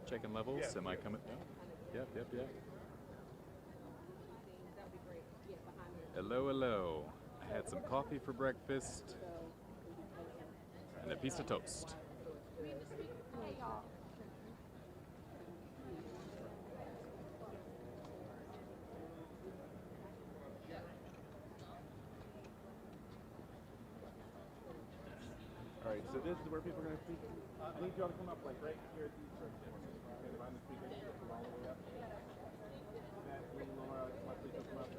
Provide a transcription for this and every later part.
Checking levels. Am I coming? Yep. Hello, hello. I had some coffee for breakfast and a piece of toast. All right, so this is where people are going to speak. I need you all to come up like right here at these first corners. Okay, behind the speakers, come all the way up. Matt, Lee, Laura, come up, please come up.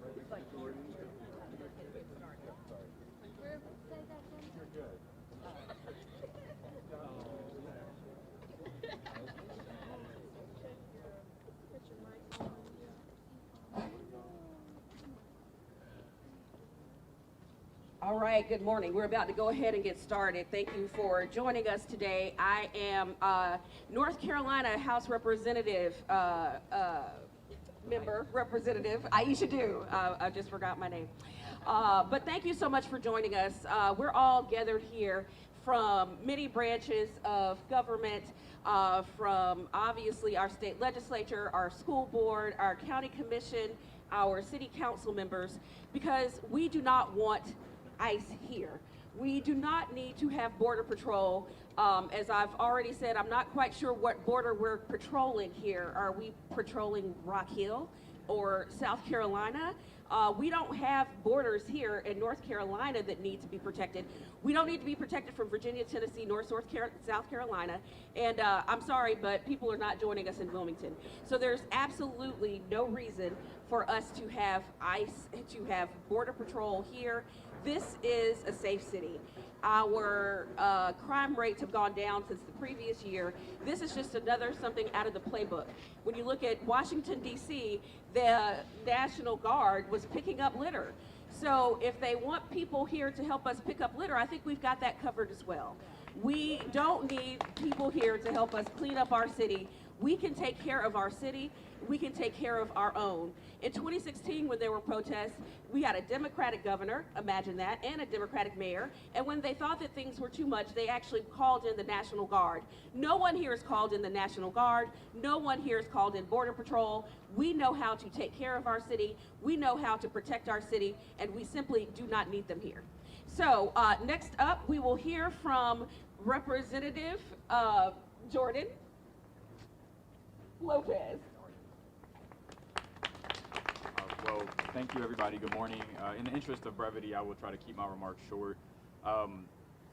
Right next to Jordan. Sorry. You're good. All right, good morning. We're about to go ahead and get started. Thank you for joining us today. I am North Carolina House Representative Representative Aisha Dew. I just forgot my name. But thank you so much for joining us. We're all gathered here from many branches of government, from obviously our state legislature, our school board, our county commission, our city council members, because we do not want ICE here. We do not need to have Border Patrol. As I've already said, I'm not quite sure what border we're patrolling here. Are we patrolling Rock Hill or South Carolina? We don't have borders here in North Carolina that need to be protected. We don't need to be protected from Virginia, Tennessee, nor South Carolina. And I'm sorry, but people are not joining us in Wilmington. So there's absolutely no reason for us to have ICE, to have Border Patrol here. This is a safe city. Our crime rates have gone down since the previous year. This is just another something out of the playbook. When you look at Washington, D.C., the National Guard was picking up litter. So if they want people here to help us pick up litter, I think we've got that covered as well. We don't need people here to help us clean up our city. We can take care of our city. We can take care of our own. In 2016, when there were protests, we had a Democratic governor, imagine that, and a Democratic mayor. And when they thought that things were too much, they actually called in the National Guard. No one here is called in the National Guard. No one here is called in Border Patrol. We know how to take care of our city. We know how to protect our city, and we simply do not need them here. So next up, we will hear from Representative Jordan Lopez. Well, thank you, everybody. Good morning. In the interest of brevity, I will try to keep my remarks short.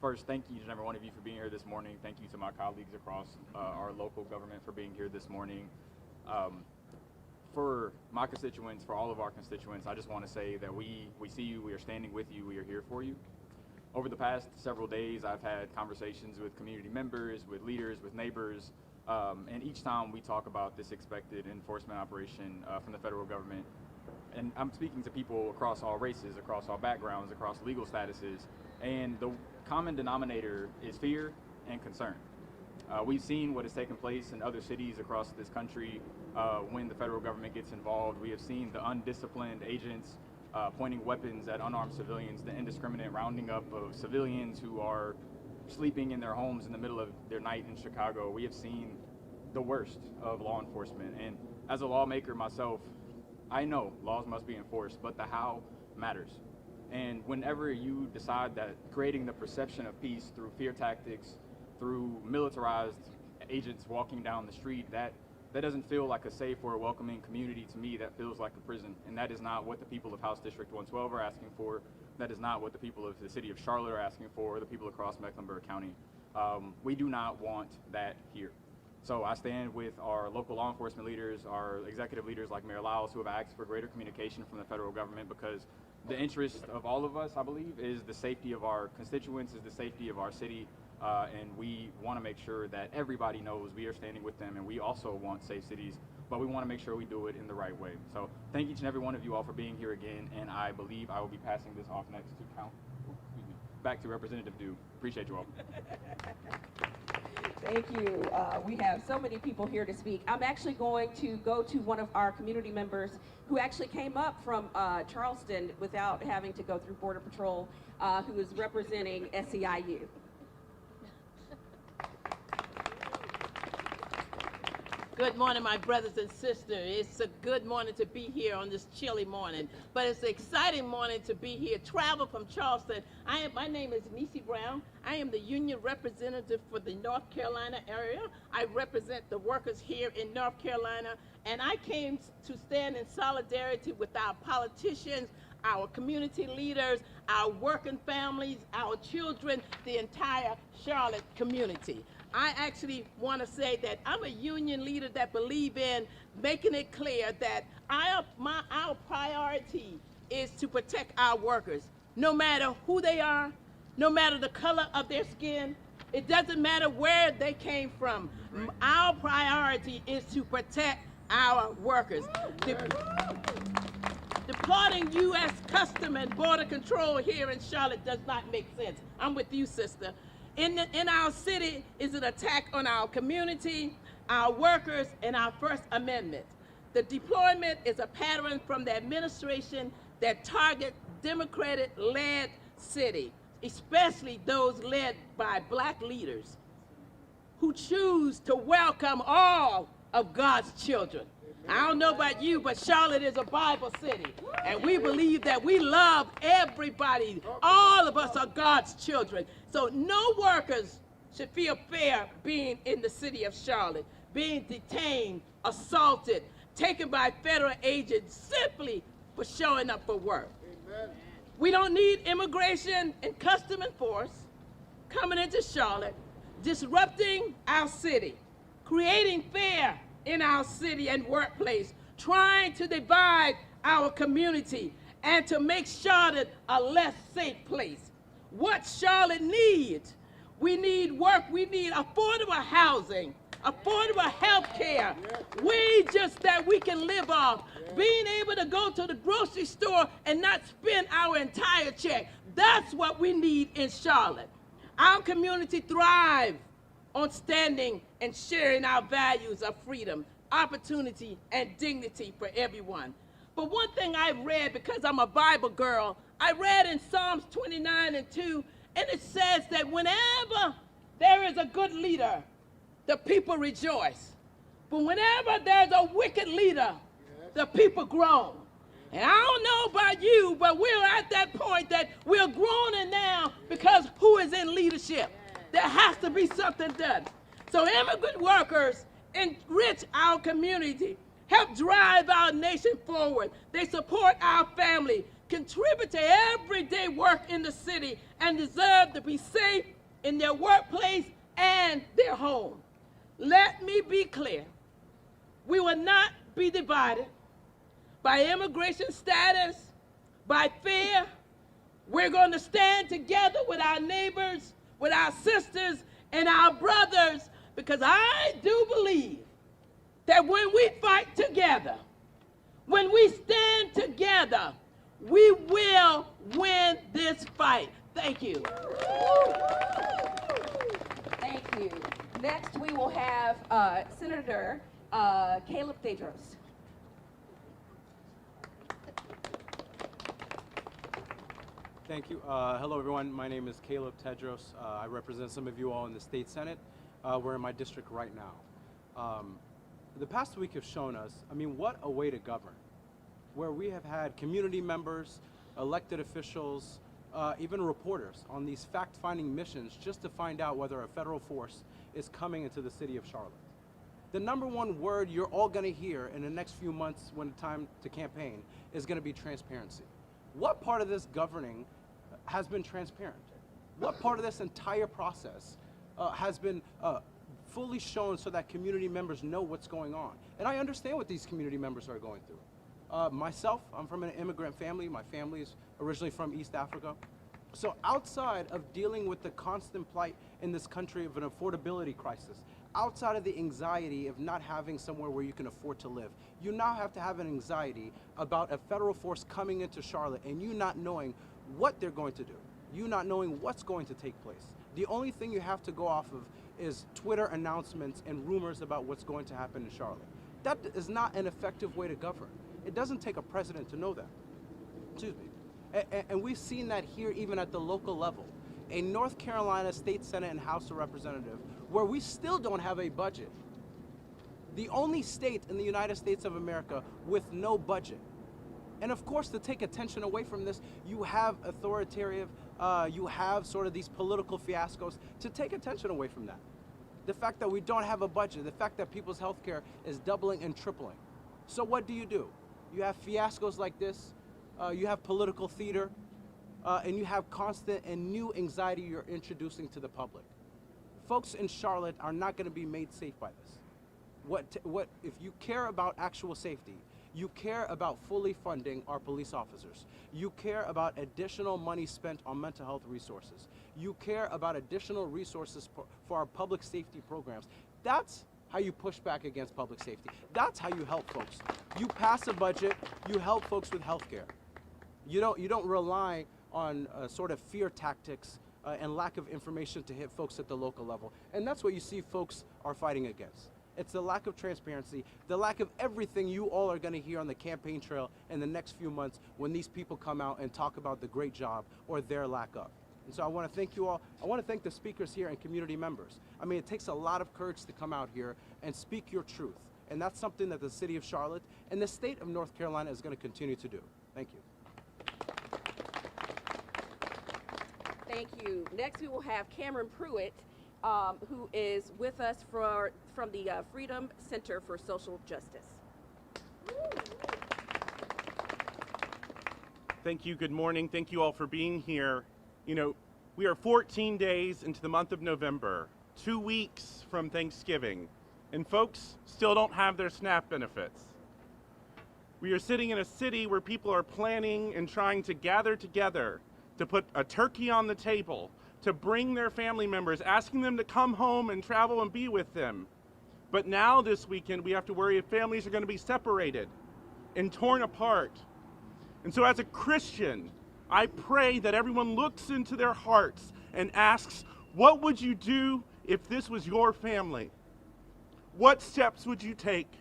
First, thank each and every one of you for being here this morning. Thank you to my colleagues across our local government for being here this morning. For my constituents, for all of our constituents, I just want to say that we see you, we are standing with you, we are here for you. Over the past several days, I've had conversations with community members, with leaders, with neighbors, and each time we talk about this expected enforcement operation from the federal government, and I'm speaking to people across all races, across all backgrounds, across legal statuses, and the common denominator is fear and concern. We've seen what has taken place in other cities across this country when the federal government gets involved. We have seen the undisciplined agents pointing weapons at unarmed civilians, the indiscriminate rounding up of civilians who are sleeping in their homes in the middle of their night in Chicago. We have seen the worst of law enforcement. And as a lawmaker myself, I know laws must be enforced, but the how matters. And whenever you decide that creating the perception of peace through fear tactics, through militarized agents walking down the street, that doesn't feel like a safe or a welcoming community to me. That feels like a prison. And that is not what the people of House District 112 are asking for. That is not what the people of the city of Charlotte are asking for, or the people across Mecklenburg County. We do not want that here. So I stand with our local law enforcement leaders, our executive leaders like Mayor Lyles, who have asked for greater communication from the federal government, because the interest of all of us, I believe, is the safety of our constituents, is the safety of our city, and we want to make sure that everybody knows we are standing with them, and we also want safe cities, but we want to make sure we do it in the right way. So thank each and every one of you all for being here again, and I believe I will be passing this off next to back to Representative Dew. Appreciate you all. Thank you. We have so many people here to speak. I'm actually going to go to one of our community members who actually came up from Charleston without having to go through Border Patrol, who is representing SEIU. Good morning, my brothers and sisters. It's a good morning to be here on this chilly morning, but it's an exciting morning to be here. Travel from Charleston. My name is Nisi Brown. I am the union representative for the North Carolina area. I represent the workers here in North Carolina, and I came to stand in solidarity with our politicians, our community leaders, our working families, our children, the entire Charlotte community. I actually want to say that I'm a union leader that believe in making it clear that our priority is to protect our workers, no matter who they are, no matter the color of their skin. It doesn't matter where they came from. Our priority is to protect our workers. Departing U.S. Custom and Border Control here in Charlotte does not make sense. I'm with you, sister. In our city is an attack on our community, our workers, and our First Amendment. The deployment is a pattern from the administration that target Democratic-led city, especially those led by Black leaders who choose to welcome all of God's children. I don't know about you, but Charlotte is a Bible city, and we believe that we love everybody. All of us are God's children. So no workers should feel fair being in the city of Charlotte, being detained, assaulted, taken by federal agents simply for showing up for work. Amen. We don't need immigration and custom enforcement coming into Charlotte, disrupting our city, creating fear in our city and workplace, trying to divide our community and to make Charlotte a less safe place. What Charlotte needs, we need work, we need affordable housing, affordable health care, wages that we can live off, being able to go to the grocery store and not spend our entire check. That's what we need in Charlotte. Our community thrives on standing and sharing our values of freedom, opportunity, and dignity for everyone. But one thing I've read, because I'm a Bible girl, I read in Psalms 29:2, and it says that whenever there is a good leader, the people rejoice. But whenever there's a wicked leader, the people groan. And I don't know about you, but we're at that point that we're groaning now because who is in leadership? There has to be something done. So immigrant workers enrich our community, help drive our nation forward. They support our family, contribute to everyday work in the city, and deserve to be safe in their workplace and their home. Let me be clear. We will not be divided by immigration status, by fear. We're going to stand together with our neighbors, with our sisters, and our brothers, because I do believe that when we fight together, when we stand together, we will win this fight. Thank you. Thank you. Next, we will have Senator Caleb Tedros. Thank you. Hello, everyone. My name is Caleb Tedros. I represent some of you all in the state senate. We're in my district right now. The past week have shown us, what a way to govern, where we have had community members, elected officials, even reporters on these fact-finding missions just to find out whether a federal force is coming into the city of Charlotte. The number one word you're all going to hear in the next few months when it's time to campaign is going to be transparency. What part of this governing has been transparent? What part of this entire process has been fully shown so that community members know what's going on? And I understand what these community members are going through. Myself, I'm from an immigrant family. My family is originally from East Africa. So outside of dealing with the constant plight in this country of an affordability crisis, outside of the anxiety of not having somewhere where you can afford to live, you now have to have an anxiety about a federal force coming into Charlotte and you not knowing what they're going to do, you not knowing what's going to take place. The only thing you have to go off of is Twitter announcements and rumors about what's going to happen in Charlotte. That is not an effective way to govern. It doesn't take a president to know that. Excuse me. And we've seen that here even at the local level. A North Carolina State Senate and House of Representatives, where we still don't have a budget. The only state in the United States of America with no budget. And of course, to take attention away from this, you have authoritarian, you have sort of these political fiascos to take attention away from that. The fact that we don't have a budget, the fact that people's health care is doubling and tripling. So what do? You have fiascos like this, you have political theater, and you have constant and new anxiety you're introducing to the public. Folks in Charlotte are not going to be made safe by this. If you care about actual safety, you care about fully funding our police officers. You care about additional money spent on mental health resources. You care about additional resources for our public safety programs. That's how you push back against public safety. That's how you help folks. You pass a budget, you help folks with health care. You don't rely on sort of fear tactics and lack of information to hit folks at the local level. And that's what you see folks are fighting against. It's the lack of transparency, the lack of everything you all are going to hear on the campaign trail in the next few months when these people come out and talk about the great job or their lack of. And so I want to thank you all. I want to thank the speakers here and community members. It takes a lot of courage to come out here and speak your truth. And that's something that the city of Charlotte and the state of North Carolina is going to continue to do. Thank you. Thank you. Next, we will have Cameron Pruitt, who is with us from the Freedom Center for Social Justice. Thank you. Good morning. Thank you all for being here. We are 14 days into the month of November, 2 weeks from Thanksgiving, and folks still don't have their SNAP benefits. We are sitting in a city where people are planning and trying to gather together to put a turkey on the table, to bring their family members, asking them to come home and travel and be with them. But now this weekend, we have to worry if families are going to be separated and torn apart. And so as a Christian, I pray that everyone looks into their hearts and asks, What would you do if this was your family? What steps would you take?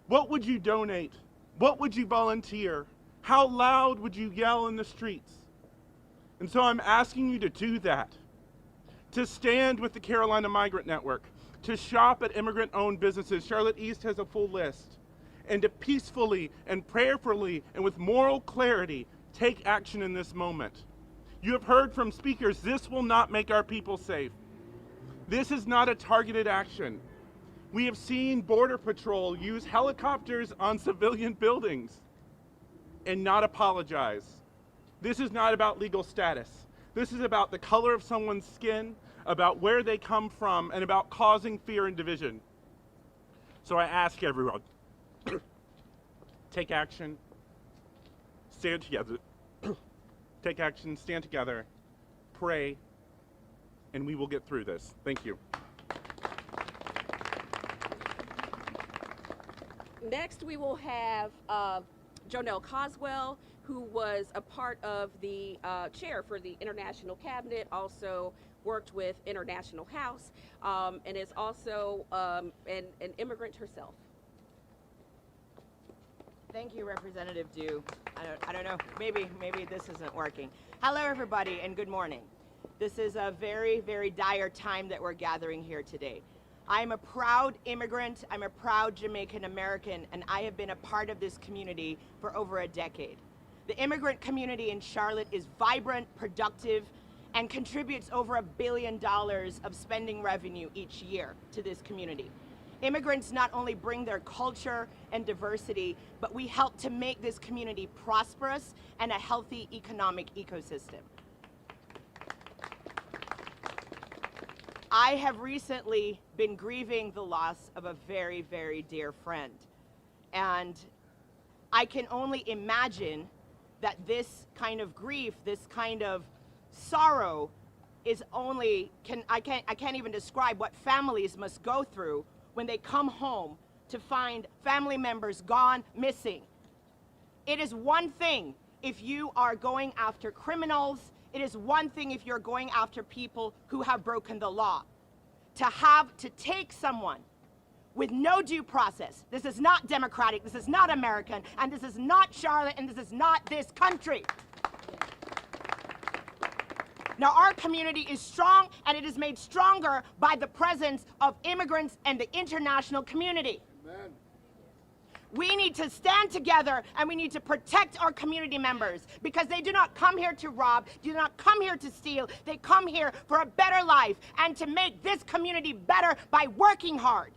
What would you donate? What would you volunteer? How loud would you yell in the streets? And so I'm asking you to do that, to stand with the Carolina Migrant Network, to shop at immigrant-owned businesses. Charlotte East has a full list. And to peacefully and prayerfully and with moral clarity take action in this moment. You have heard from speakers, this will not make our people safe. This is not a targeted action. We have seen Border Patrol use helicopters on civilian buildings and not apologize. This is not about legal status. This is about the color of someone's skin, about where they come from, and about causing fear and division. So I ask everyone, take action, stand together. Take action, stand together, pray, and we will get through this. Thank you. Next, we will have Jonelle Coswell, who was a part of the chair for the International Cabinet, also worked with International House, and is also an immigrant herself. Thank you, Representative Dew. I don't know, maybe this isn't working. Hello, everybody, and good morning. This is a very, very dire time that we're gathering here today. I'm a proud immigrant, I'm a proud Jamaican American, and I have been a part of this community for over a decade. The immigrant community in Charlotte is vibrant, productive, and contributes over $1 billion of spending revenue each year to this community. Immigrants not only bring their culture and diversity, but we help to make this community prosperous and a healthy economic ecosystem. I have recently been grieving the loss of a very, very dear friend. And I can only imagine that this kind of grief, this kind of sorrow is only, I can't even describe what families must go through when they come home to find family members gone, missing. It is one thing if you are going after criminals. It is one thing if you're going after people who have broken the law. To take someone with no due process, this is not democratic, this is not American, and this is not Charlotte, and this is not this country. Now, our community is strong, and it is made stronger by the presence of immigrants and the international community. Amen. We need to stand together, and we need to protect our community members, because they do not come here to rob, do not come here to steal. They come here for a better life and to make this community better by working hard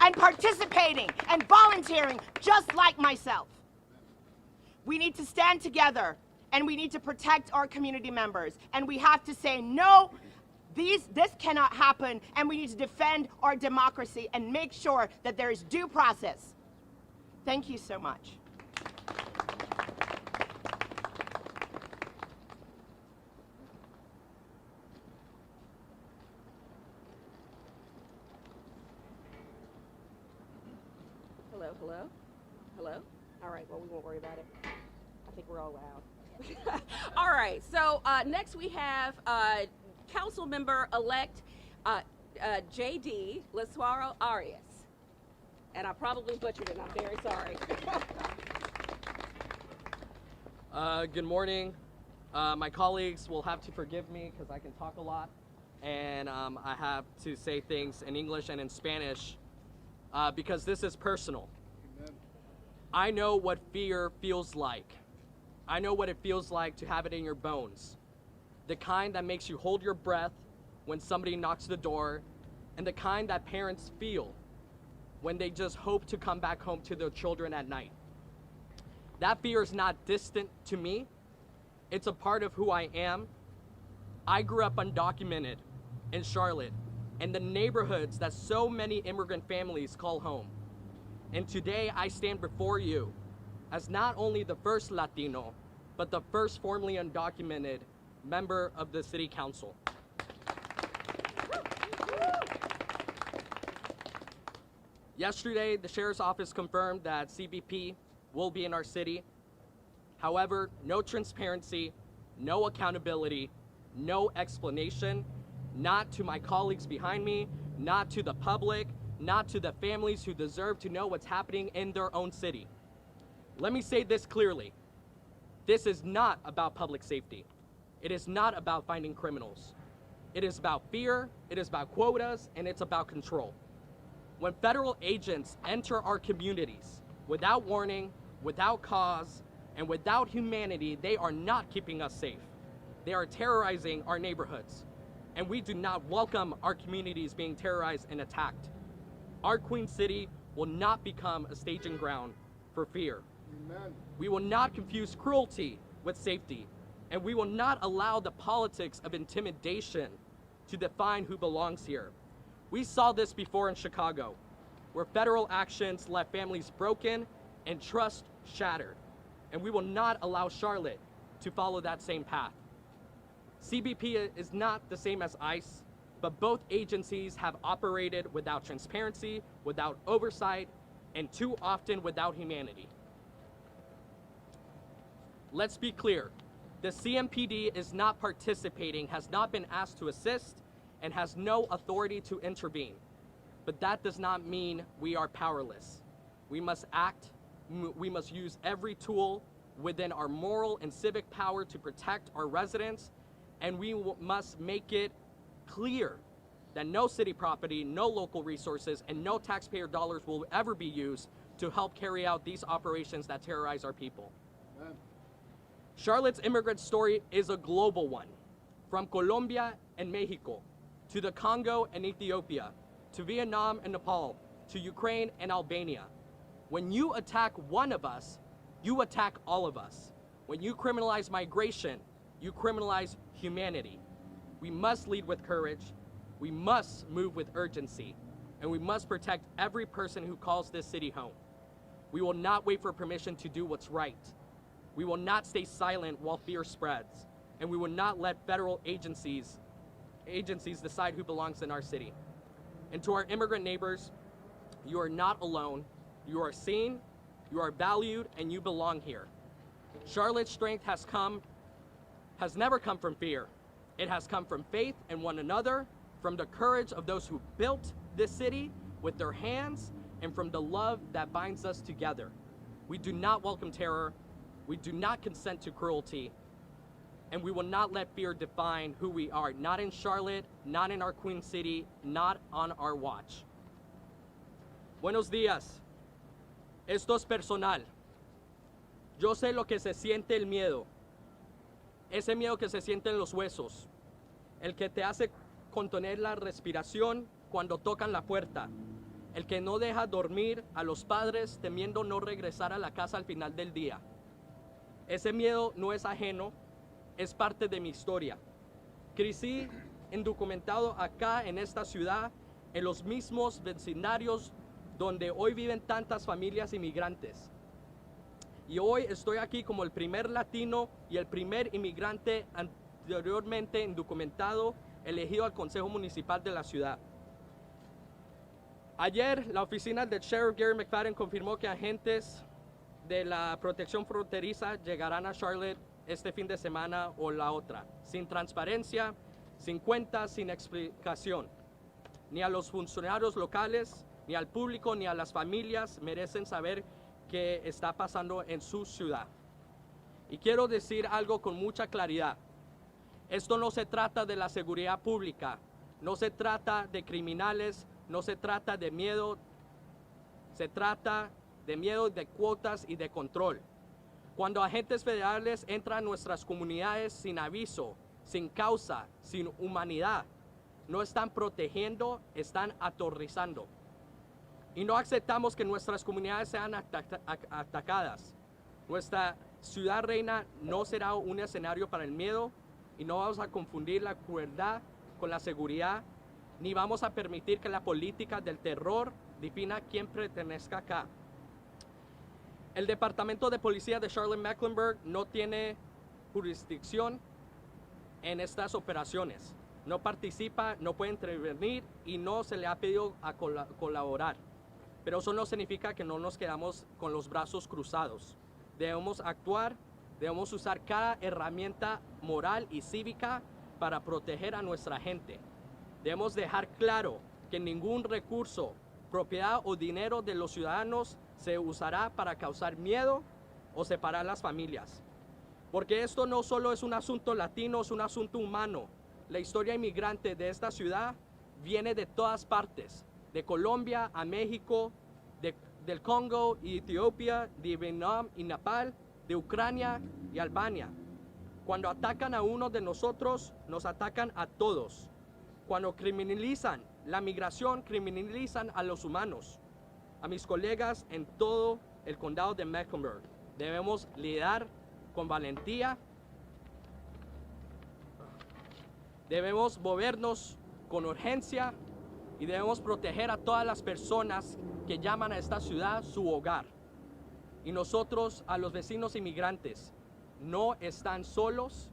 and participating and volunteering, just like myself. We need to stand together, and we need to protect our community members. And we have to say, no, this cannot happen, and we need to defend our democracy and make sure that there is due process. Thank you so much. Hello, hello, hello. All right, well, we won't worry about it. I think we're all loud. All right, so next we have Council Member-elect J.D. Lasuaro Arias. And I probably butchered it, I'm very sorry. Good morning. My colleagues will have to forgive me because I can talk a lot. And I have to say things in English and in Spanish because this is personal. Amen. I know what fear feels like. I know what it feels like to have it in your bones. The kind that makes you hold your breath when somebody knocks the door, and the kind that parents feel when they just hope to come back home to their children at night. That fear is not distant to me. It's a part of who I am. I grew up undocumented in Charlotte, in the neighborhoods that so many immigrant families call home. And today I stand before you as not only the first Latino, but the first formerly undocumented member of the City Council. Yesterday, the Sheriff's Office confirmed that CBP will be in our city. However, no transparency, no accountability, no explanation, not to my colleagues behind me, not to the public, not to the families who deserve to know what's happening in their own city. Let me say this clearly. This is not about public safety. It is not about finding criminals. It is about fear, it is about quotas, and it's about control. When federal agents enter our communities without warning, without cause, and without humanity, they are not keeping us safe. They are terrorizing our neighborhoods. And we do not welcome our communities being terrorized and attacked. Our Queen City will not become a staging ground for fear. Amen. We will not confuse cruelty with safety, and we will not allow the politics of intimidation to define who belongs here. We saw this before in Chicago, where federal actions left families broken and trust shattered, and we will not allow Charlotte to follow that same path. CBP is not the same as ICE, but both agencies have operated without transparency, without oversight, and too often without humanity. Let's be clear. The CMPD is not participating, has not been asked to assist, and has no authority to intervene. But that does not mean we are powerless. We must act, we must use every tool within our moral and civic power to protect our residents, and we must make it clear that no city property, no local resources, and no taxpayer dollars will ever be used to help carry out these operations that terrorize our people. Amen. Charlotte's immigrant story is a global one, from Colombia and Mexico, to the Congo and Ethiopia, to Vietnam and Nepal, to Ukraine and Albania. When you attack one of us, you attack all of us. When you criminalize migration, you criminalize humanity. We must lead with courage, we must move with urgency, and we must protect every person who calls this city home. We will not wait for permission to do what's right. We will not stay silent while fear spreads, and we will not let federal agencies decide who belongs in our city. And to our immigrant neighbors, you are not alone, you are seen, you are valued, and you belong here. Charlotte's strength has never come from fear. It has come from faith in one another, from the courage of those who built this city with their hands, and from the love that binds us together. We do not welcome terror, we do not consent to cruelty, and we will not let fear define who we are, not in Charlotte, not in our Queen City, not on our watch. Buenos días. Esto es personal. Yo sé lo que se siente el miedo. Ese miedo que se siente en los huesos. El que te hace contener la respiración cuando tocan la puerta. El que no deja dormir a los padres temiendo no regresar a la casa al final del día. Ese miedo no es ajeno, es parte de mi historia. Crecí indocumentado acá en esta ciudad, en los mismos vecindarios donde hoy viven tantas familias inmigrantes. Y hoy estoy aquí como el primer latino y el primer inmigrante anteriormente indocumentado elegido al Consejo Municipal de la ciudad. Ayer, la oficina del Sheriff Gary McFadden confirmó que agentes de la protección fronteriza llegarán a Charlotte este fin de semana o la otra, sin transparencia, sin cuentas, sin explicación. Ni a los funcionarios locales, ni al público, ni a las familias merecen saber qué está pasando en su ciudad. Y quiero decir algo con mucha claridad. Esto no se trata de la seguridad pública, no se trata de criminales, no se trata de miedo, se trata de miedo, de cuotas y de control. Cuando agentes federales entran a nuestras comunidades sin aviso, sin causa, sin humanidad, no están protegiendo, están aterrorizando. Y no aceptamos que nuestras comunidades sean atacadas. Nuestra ciudad reina no será un escenario para el miedo y no vamos a confundir la crueldad con la seguridad, ni vamos a permitir que la política del terror defina quién pertenezca acá. El Departamento de Policía de Charlotte-Mecklenburg no tiene jurisdicción en estas operaciones. No participa, no puede intervenir y no se le ha pedido a colaborar. Pero eso no significa que no nos quedamos con los brazos cruzados. Debemos actuar, debemos usar cada herramienta moral y cívica para proteger a nuestra gente. Debemos dejar claro que ningún recurso, propiedad o dinero de los ciudadanos se usará para causar miedo o separar las familias. Porque esto no solo es un asunto latino, es un asunto humano. La historia inmigrante de esta ciudad viene de todas partes, de Colombia a México, del Congo y Etiopía, de Vietnam y Nepal, de Ucrania y Albania. Cuando atacan a uno de nosotros, nos atacan a todos. Cuando criminalizan la migración, criminalizan a los humanos. A mis colegas en todo el condado de Mecklenburg, debemos lidiar con valentía. Debemos movernos con urgencia y debemos proteger a todas las personas que llaman a esta ciudad su hogar. Y nosotros, a los vecinos inmigrantes, no están solos,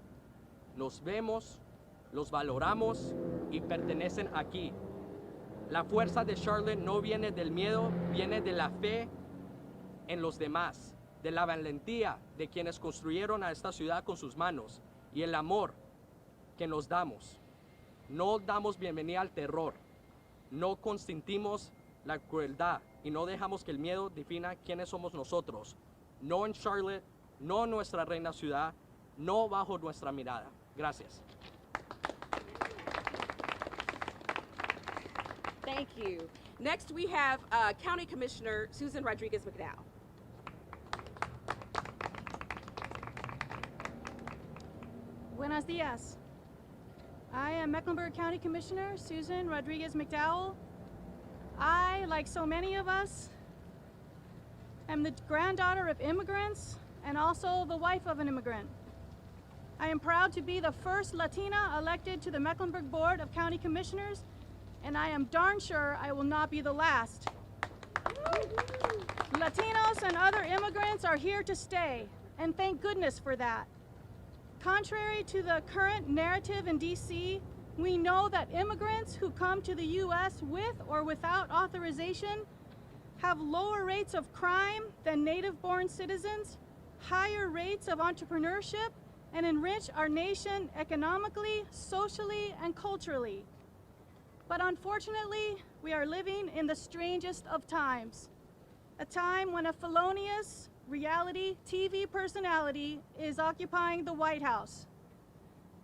los vemos, los valoramos y pertenecen aquí. La fuerza de Charlotte no viene del miedo, viene de la fe en los demás, de la valentía de quienes construyeron a esta ciudad con sus manos y el amor que nos damos. No damos bienvenida al terror, no consentimos la crueldad y no dejamos que el miedo defina quiénes somos nosotros. No en Charlotte, no en nuestra reina ciudad, no bajo nuestra mirada. Gracias. Thank you. Next, we have County Commissioner Susan Rodriguez McDowell. Buenos dias. I am Mecklenburg County Commissioner Susan Rodriguez McDowell. I, like so many of us, am the granddaughter of immigrants and also the wife of an immigrant. I am proud to be the first Latina elected to the Mecklenburg Board of County Commissioners, and I am darn sure I will not be the last. Latinos and other immigrants are here to stay, and thank goodness for that. Contrary to the current narrative in DC, we know that immigrants who come to the U.S. with or without authorization have lower rates of crime than native-born citizens, higher rates of entrepreneurship, and enrich our nation economically, socially, and culturally. But unfortunately, we are living in the strangest of times, a time when a felonious reality TV personality is occupying the White House.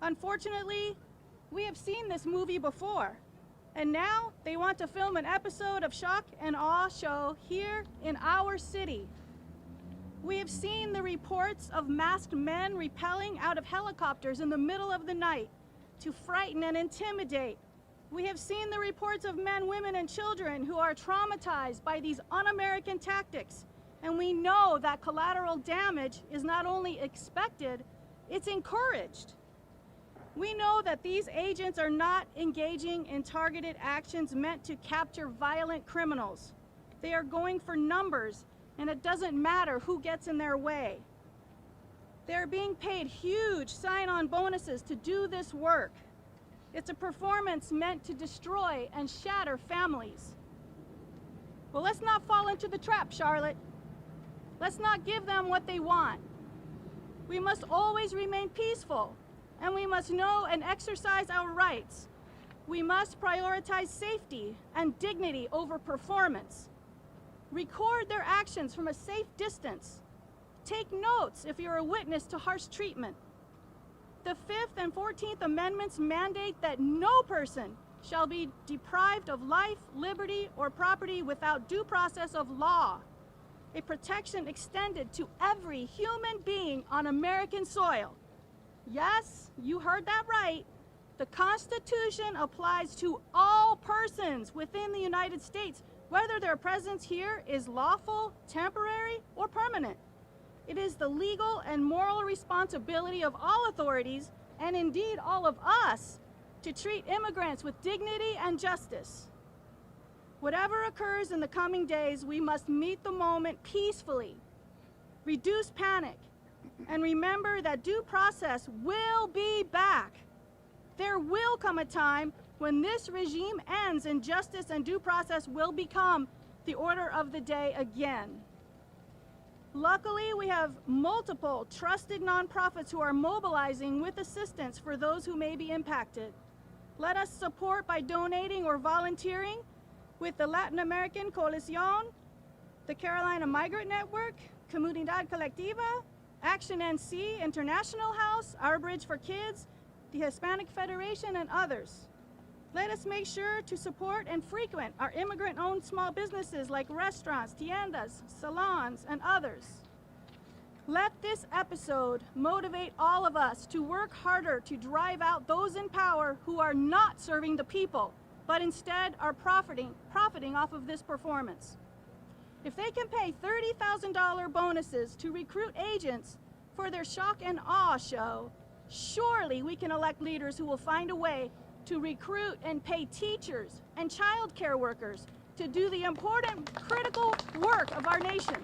Unfortunately, we have seen this movie before, and now they want to film an episode of shock and awe show here in our city. We have seen the reports of masked men rappelling out of helicopters in the middle of the night to frighten and intimidate. We have seen the reports of men, women, and children who are traumatized by these un-American tactics. And we know that collateral damage is not only expected, it's encouraged. We know that these agents are not engaging in targeted actions meant to capture violent criminals. They are going for numbers, and it doesn't matter who gets in their way. They're being paid huge sign-on bonuses to do this work. It's a performance meant to destroy and shatter families. Well, let's not fall into the trap, Charlotte. Let's not give them what they want. We must always remain peaceful, and we must know and exercise our rights. We must prioritize safety and dignity over performance. Record their actions from a safe distance. Take notes if you're a witness to harsh treatment. The 5th and 14th Amendments mandate that no person shall be deprived of life, liberty, or property without due process of law. A protection extended to every human being on American soil. Yes, you heard that right. The Constitution applies to all persons within the United States, whether their presence here is lawful, temporary, or permanent. It is the legal and moral responsibility of all authorities, and indeed all of us, to treat immigrants with dignity and justice. Whatever occurs in the coming days, we must meet the moment peacefully, reduce panic, and remember that due process will be back. There will come a time when this regime ends and justice and due process will become the order of the day again. Luckily, we have multiple trusted nonprofits who are mobilizing with assistance for those who may be impacted. Let us support by donating or volunteering with the Latin American Coalición, the Carolina Migrant Network, Comunidad Colectiva, Action NC, International House, Our Bridge for Kids, the Hispanic Federation, and others. Let us make sure to support and frequent our immigrant-owned small businesses like restaurants, tiendas, salons, and others. Let this episode motivate all of us to work harder to drive out those in power who are not serving the people, but instead are profiting off of this performance. If they can pay $30,000 bonuses to recruit agents for their shock and awe show, surely we can elect leaders who will find a way to recruit and pay teachers and child care workers to do the important, critical work of our nation.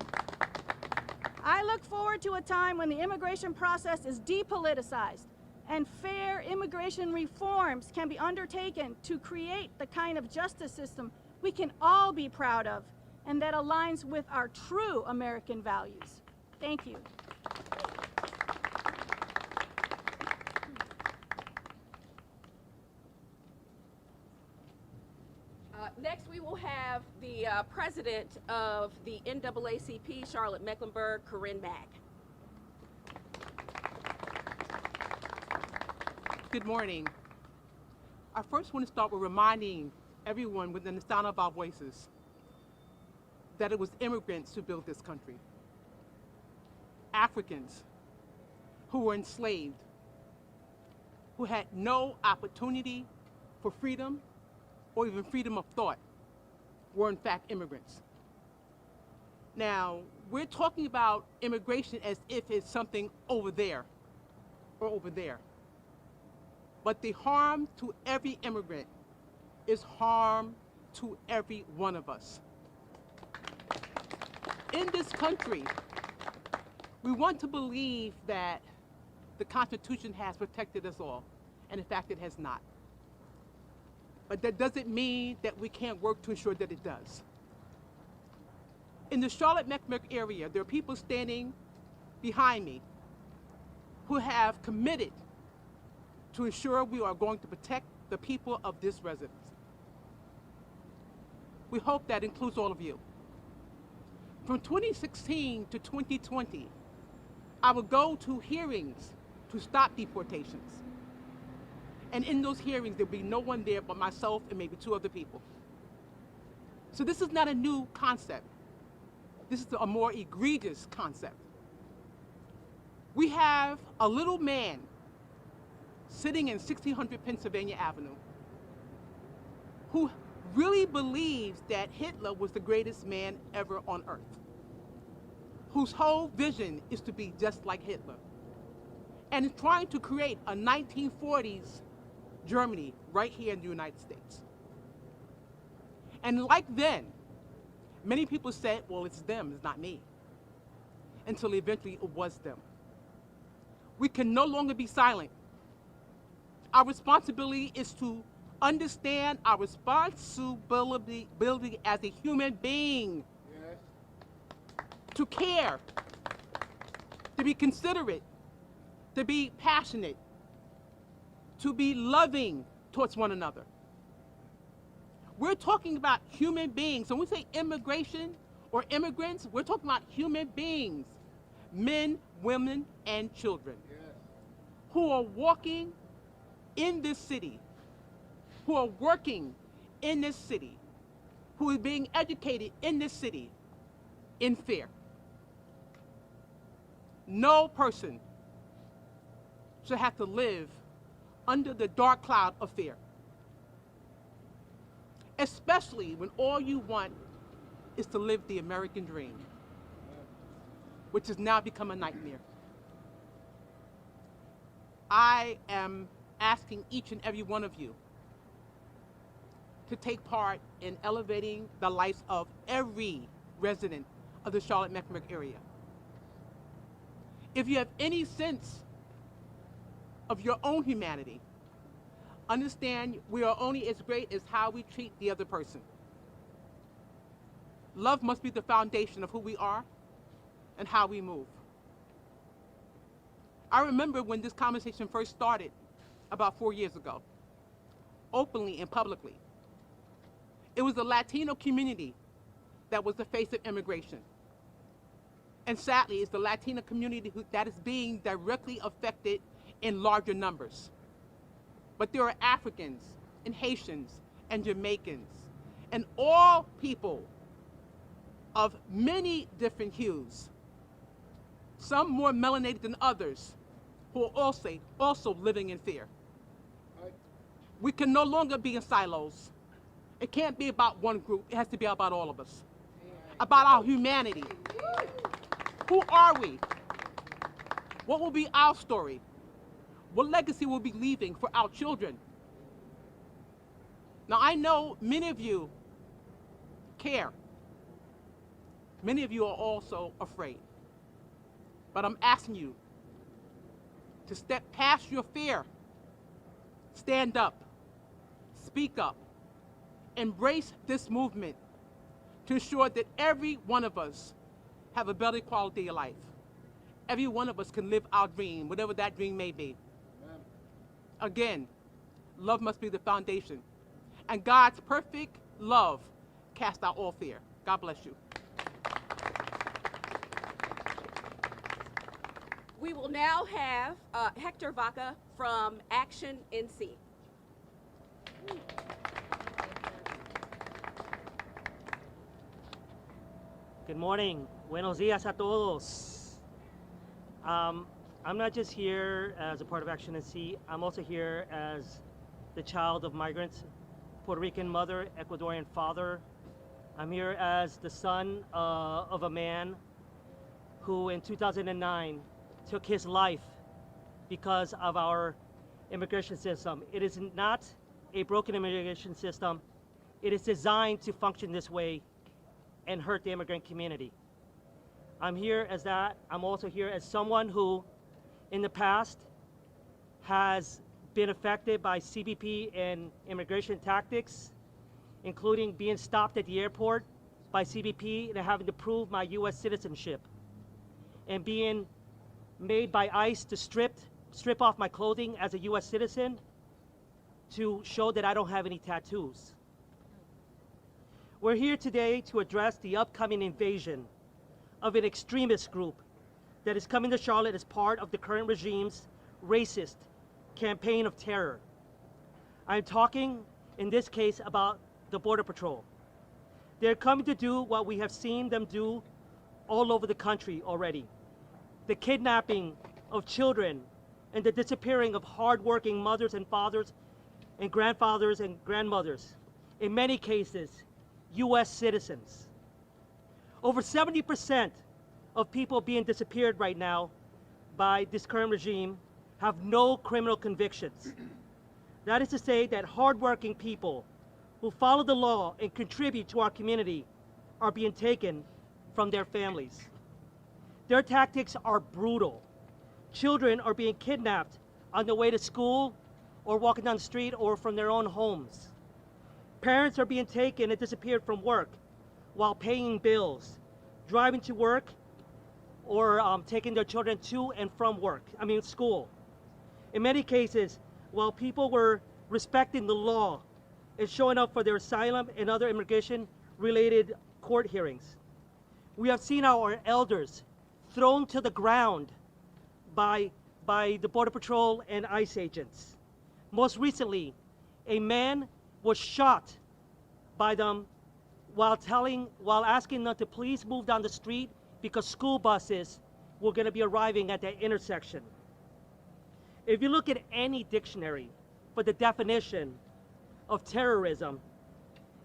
I look forward to a time when the immigration process is depoliticized and fair immigration reforms can be undertaken to create the kind of justice system we can all be proud of and that aligns with our true American values. Thank you. Next, we will have the president of the NAACP, Charlotte-Mecklenburg, Corinne Mack. Good morning. I first want to start with reminding everyone within the sound of our voices that it was immigrants who built this country. Africans who were enslaved, who had no opportunity for freedom or even freedom of thought, were in fact immigrants. Now, we're talking about immigration as if it's something over there or over there. But the harm to every immigrant is harm to every one of us. In this country, we want to believe that the Constitution has protected us all, and in fact it has not. But that doesn't mean that we can't work to ensure that it does. In the Charlotte-Mecklenburg area, there are people standing behind me who have committed to ensure we are going to protect the people of this residence. We hope that includes all of you. From 2016 to 2020, I would go to hearings to stop deportations. And in those hearings, there'd be no one there but myself and maybe two other people. So this is not a new concept. This is a more egregious concept. We have a little man sitting in 1600 Pennsylvania Avenue who really believes that Hitler was the greatest man ever on earth, whose whole vision is to be just like Hitler, and is trying to create a 1940s Germany right here in the United States. And like then, many people said, well, it's them, it's not me, until eventually it was them. We can no longer be silent. Our responsibility is to understand our responsibility as a human being. Yes. To care, to be considerate, to be passionate, to be loving towards one another. We're talking about human beings. When we say immigration or immigrants, we're talking about human beings, men, women, and children, yes, who are walking in this city, who are working in this city, who is being educated in this city in fear. No person should have to live under the dark cloud of fear, especially when all you want is to live the American dream, which has now become a nightmare. I am asking each and every one of you to take part in elevating the lives of every resident of the Charlotte-Mecklenburg area. If you have any sense of your own humanity, understand we are only as great as how we treat the other person. Love must be the foundation of who we are, and how we move. I remember when this conversation first started about 4 years ago, openly and publicly. It was the Latino community that was the face of immigration. And sadly, it's the Latino community that is being directly affected in larger numbers. But there are Africans and Haitians and Jamaicans and all people of many different hues, some more melanated than others, who are also living in fear. We can no longer be in silos. It can't be about one group. It has to be about all of us, about our humanity. Who are we? What will be our story? What legacy will we be leaving for our children? Now, I know many of you care. Many of you are also afraid. But I'm asking you to step past your fear. Stand up. Speak up. Embrace this movement to ensure that every one of us have a better quality of life. Every one of us can live our dream, whatever that dream may be. Amen. Again, love must be the foundation. And God's perfect love casts out all fear. God bless you. We will now have Hector Vaca from Action NC. Good morning. Buenos días a todos. I'm not just here as a part of Action NC. I'm also here as the child of migrants, Puerto Rican mother, Ecuadorian father. I'm here as the son of a man who in 2009 took his life because of our immigration system. It is not a broken immigration system. It is designed to function this way and hurt the immigrant community. I'm here as that. I'm also here as someone who, in the past, has been affected by CBP and immigration tactics, including being stopped at the airport by CBP and having to prove my US citizenship, and being made by ICE to strip off my clothing as a US citizen to show that I don't have any tattoos. We're here today to address the upcoming invasion of an extremist group that is coming to Charlotte as part of the current regime's racist campaign of terror. I'm talking, in this case, about the Border Patrol. They're coming to do what we have seen them do all over the country already. The kidnapping of children and the disappearing of hardworking mothers and fathers and grandfathers and grandmothers. In many cases, US citizens. Over 70% of people being disappeared right now by this current regime have no criminal convictions. That is to say that hardworking people who follow the law and contribute to our community are being taken from their families. Their tactics are brutal. Children are being kidnapped on their way to school or walking down the street or from their own homes. Parents are being taken and disappeared from work while paying bills, driving to work, or taking their children to and from school. In many cases, while people were respecting the law and showing up for their asylum and other immigration-related court hearings, we have seen our elders thrown to the ground by the Border Patrol and ICE agents. Most recently, a man was shot by them while asking them to please move down the street because school buses were going to be arriving at that intersection. If you look at any dictionary for the definition of terrorism,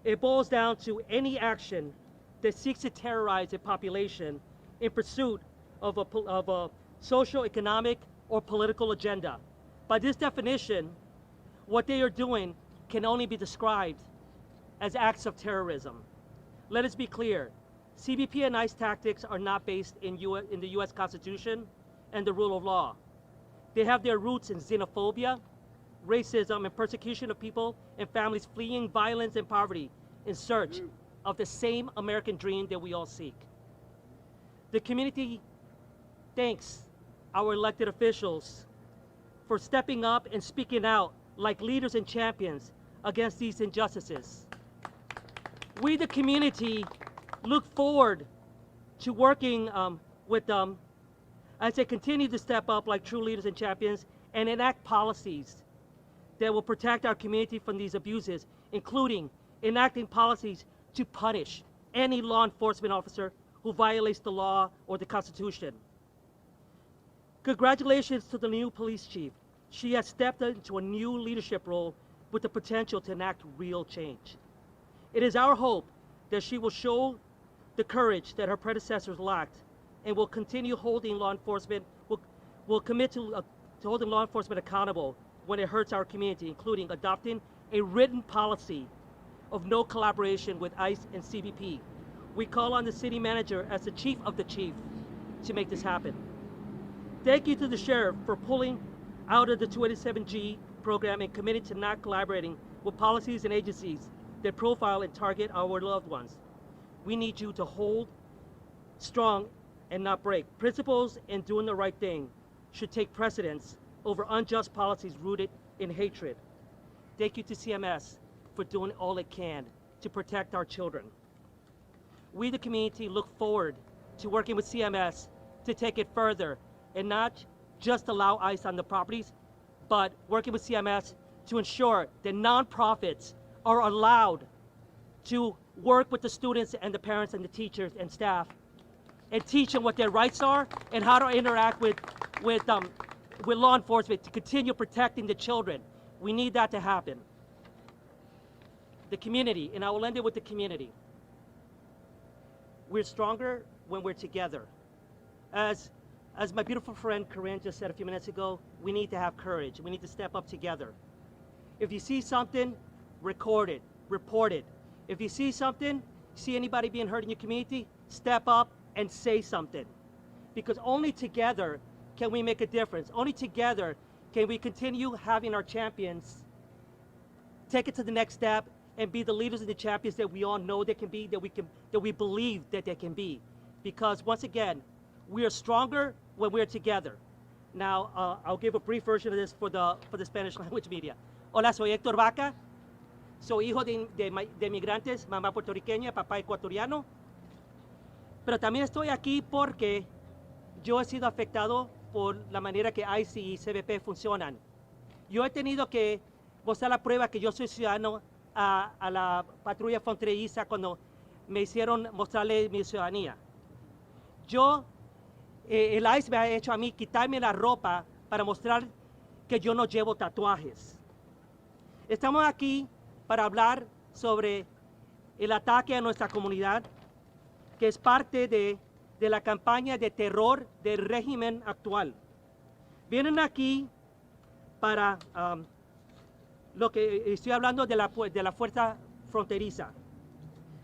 it boils down to any action that seeks to terrorize a population in pursuit of a social, economic, or political agenda. By this definition, what they are doing can only be described as acts of terrorism. Let us be clear, CBP and ICE tactics are not based in the US Constitution and the rule of law. They have their roots in xenophobia, racism, and persecution of people and families fleeing violence and poverty in search of the same American dream that we all seek. The community thanks our elected officials for stepping up and speaking out like leaders and champions against these injustices. We, the community, look forward to working with them as they continue to step up like true leaders and champions and enact policies that will protect our community from these abuses, including enacting policies to punish any law enforcement officer who violates the law or the Constitution. Congratulations to the new police chief. She has stepped into a new leadership role with the potential to enact real change. It is our hope that she will show the courage that her predecessors lacked and will continue holding law enforcement, will commit to holding law enforcement accountable when it hurts our community, including adopting a written policy of no collaboration with ICE and CBP. We call on the city manager as the chief of the chief to make this happen. Thank you to the sheriff for pulling out of the 287G program and committing to not collaborating with policies and agencies that profile and target our loved ones. We need you to hold strong and not break. Principles and doing the right thing should take precedence over unjust policies rooted in hatred. Thank you to CMS for doing all it can to protect our children. We, the community, look forward to working with CMS to take it further and not just allow ICE on the properties, but working with CMS to ensure that nonprofits are allowed to work with the students and the parents and the teachers and staff and teach them what their rights are and how to interact with law enforcement to continue protecting the children. We need that to happen. The community, and I will end it with the community. We're stronger when we're together. As my beautiful friend Corinne just said a few minutes ago, we need to have courage. We need to step up together. If you see something, record it, report it. If you see something, see anybody being hurt in your community, step up and say something. Because only together can we make a difference. Only together can we continue having our champions take it to the next step and be the leaders and the champions that we all know they can be, that we believe that they can be. Because once again, we are stronger when we're together. Now, I'll give a brief version of this for the Spanish language media. Hola, soy Héctor Vaca. Soy hijo de inmigrantes, mamá puertorriqueña, papá ecuatoriano. Pero también estoy aquí porque yo he sido afectado por la manera que ICE y CBP funcionan. Yo he tenido que mostrar la prueba que yo soy ciudadano a la patrulla fronteriza cuando me hicieron mostrarle mi ciudadanía. El ICE me ha hecho a mí quitarme la ropa para mostrar que yo no llevo tatuajes. Estamos aquí para hablar sobre el ataque a nuestra comunidad, que es parte de la campaña de terror del régimen actual. Vienen aquí para lo que estoy hablando de la fuerza fronteriza.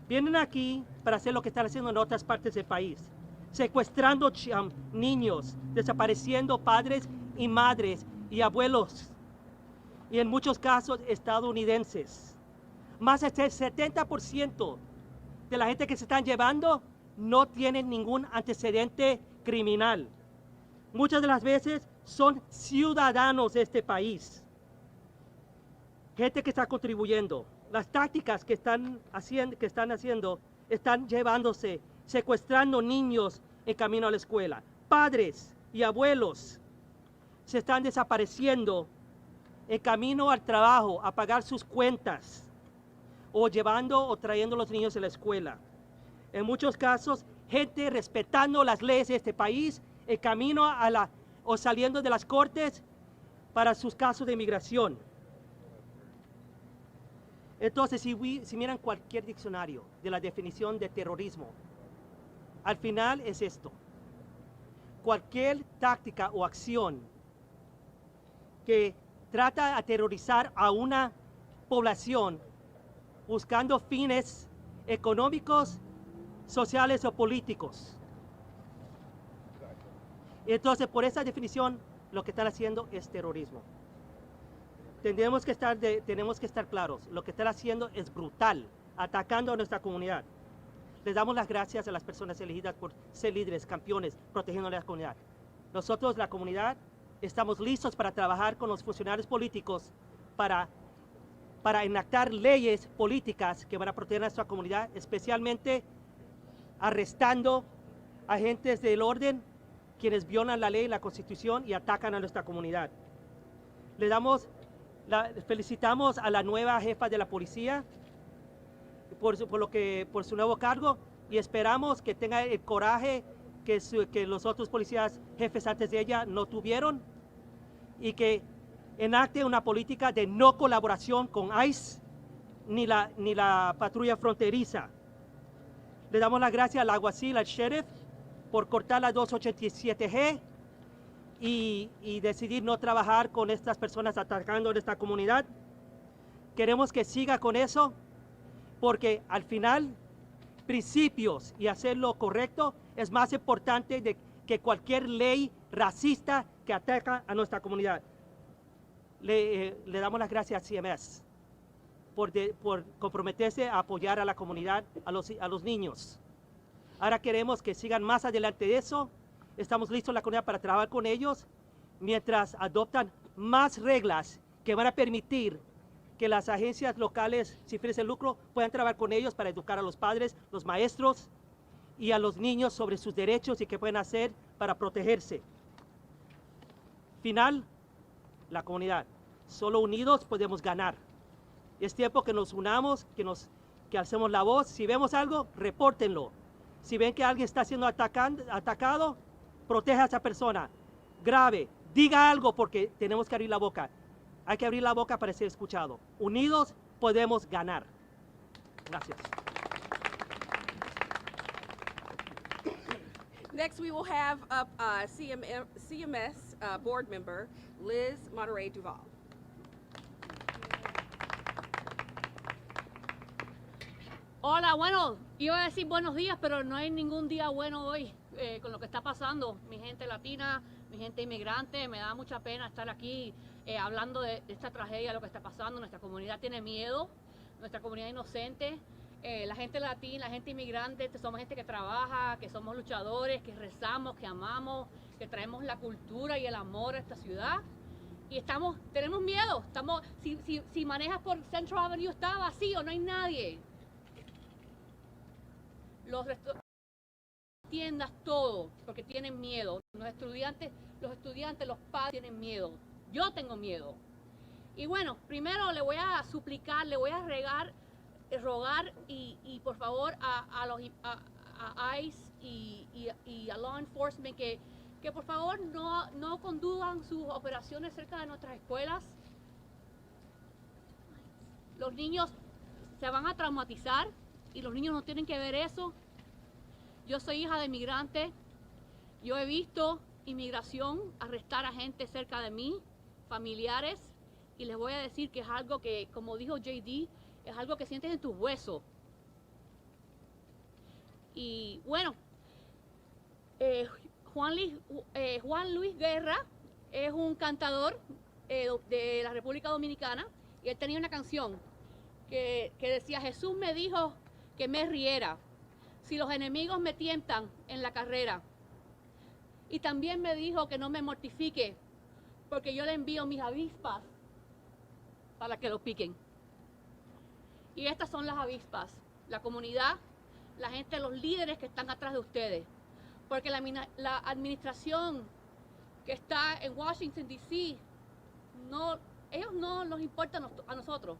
Vienen aquí para hacer lo que están haciendo en otras partes del país, secuestrando niños, desapareciendo padres y madres y abuelos, y en muchos casos estadounidenses. Más del 70% de la gente que se están llevando no tienen ningún antecedente criminal. Muchas de las veces son ciudadanos de este país. Gente que está contribuyendo. Las tácticas que están haciendo están llevándose, secuestrando niños en camino a la escuela. Padres y abuelos se están desapareciendo en camino al trabajo, a pagar sus cuentas, o llevando o trayendo a los niños a la escuela. En muchos casos, gente respetando las leyes de este país, en camino o saliendo de las cortes para sus casos de inmigración. Entonces, si miran cualquier diccionario de la definición de terrorismo, al final es esto: cualquier táctica o acción que trata de aterrorizar a una población buscando fines económicos, sociales o políticos. Entonces, por esa definición, lo que están haciendo es terrorismo. Tenemos que estar claros. Lo que están haciendo es brutal, atacando a nuestra comunidad. Les damos las gracias a las personas elegidas por ser líderes, campeones, protegiendo a la comunidad. Nosotros, la comunidad, estamos listos para trabajar con los funcionarios políticos para enactar leyes políticas que van a proteger a nuestra comunidad, especialmente arrestando agentes del orden quienes violan la ley, la Constitución y atacan a nuestra comunidad. Felicitamos a la nueva jefa de la policía por su nuevo cargo y esperamos que tenga el coraje que los otros policías jefes antes de ella no tuvieron y que enacte una política de no colaboración con ICE ni la patrulla fronteriza. Le damos las gracias al alguacil, al sheriff, por cortar la 287G y decidir no trabajar con estas personas atacando nuestra comunidad. Queremos que siga con eso, porque al final, principios y hacer lo correcto es más importante que cualquier ley racista que ataca a nuestra comunidad. Le damos las gracias a CMS por comprometerse a apoyar a la comunidad, a los niños. Ahora queremos que sigan más adelante de eso. Estamos listos en la comunidad para trabajar con ellos mientras adoptan más reglas que van a permitir que las agencias locales sin fines de lucro puedan trabajar con ellos para educar a los padres, los maestros y a los niños sobre sus derechos y qué pueden hacer para protegerse. Final, la comunidad. Solo unidos podemos ganar. Es tiempo que nos unamos, que alcemos la voz. Si vemos algo, repórtenlo. Si ven que alguien está siendo atacado, proteja a esa persona. Grave, diga algo porque tenemos que abrir la boca. Hay que abrir la boca para ser escuchado. Unidos podemos ganar. Gracias. Next, we will have up CMS board member Liz Monterey Duval. Hola, bueno, iba a decir buenos días, pero no hay ningún día bueno hoy con lo que está pasando. Mi gente latina, mi gente inmigrante, me da mucha pena estar aquí hablando de esta tragedia, lo que está pasando. Nuestra comunidad tiene miedo, nuestra comunidad inocente. La gente latina, la gente inmigrante, somos gente que trabaja, que somos luchadores, que rezamos, que amamos, que traemos la cultura y el amor a esta ciudad. Y tenemos miedo. Si manejas por Central Avenue está vacío, no hay nadie. Los tiendas, todo, porque tienen miedo. Los estudiantes, los padres tienen miedo. Yo tengo miedo. Y bueno, primero le voy a suplicar, le voy a rogar y por favor a ICE y a Law Enforcement que por favor no conduzcan sus operaciones cerca de nuestras escuelas. Los niños se van a traumatizar y los niños no tienen que ver eso. Yo soy hija de inmigrante. Yo he visto inmigración arrestar a gente cerca de mí, familiares, y les voy a decir que es algo que, como dijo JD, es algo que sientes en tus huesos. Y bueno, Juan Luis Guerra es un cantador de la República Dominicana y él tenía una canción que decía: Jesús me dijo que me riera si los enemigos me tientan en la carrera. Y también me dijo que no me mortifique porque yo le envío mis avispas para que lo piquen. Y estas son las avispas, la comunidad, la gente, los líderes que están atrás de ustedes. Porque la administración que está en Washington, D.C., ellos no nos importan a nosotros,